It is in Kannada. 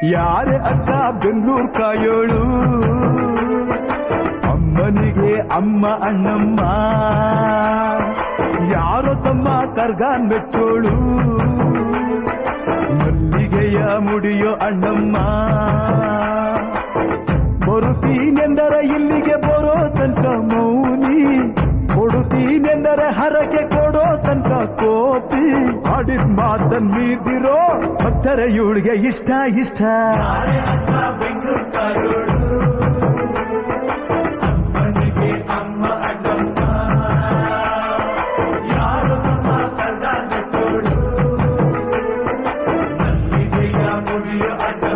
ಯಾರೇ ಅಕ್ಕ ಬೆಂಗಳೂರು ಕಾಯೋಳು, ಅಮ್ಮನಿಗೆ ಅಮ್ಮ ಅಣ್ಣಮ್ಮ, ಯಾರೋ ತಮ್ಮ ಕರ್ಗಾನ್ ಮೆಚ್ಚೋಳು, ಮಲ್ಲಿಗೆಯ ಮುಡಿಯೋ ಅಣ್ಣಮ್ಮ. ಬರುತ್ತೀನೆಂದರೆ ಇಲ್ಲಿಗೆ ಬರೋ ತನಕ ಮೌನಿ, ಕೊಡುತ್ತೀನೆಂದರೆ ಹರಕೆ ಕೊಡೋ ತನಕ ಕೋಪಿ. ಆಡಿದ ಮಾತನ್ ಮೀದಿರೋ ಭಕ್ತರ ಇವಳಿಗೆ ಇಷ್ಟ ಇಷ್ಟ. ಅಮ್ಮನಿಗೆ ಅಮ್ಮ ಅಣ್ಣಮ್ಮ, ಯಾರು ತಮ್ಮ ಕರ್ಗಾನ್ ಮೆಚ್ಚೋಳು, ಮಲ್ಲಿಗೆಯ ಮುಡಿಯೋ ಅಣ್ಣ.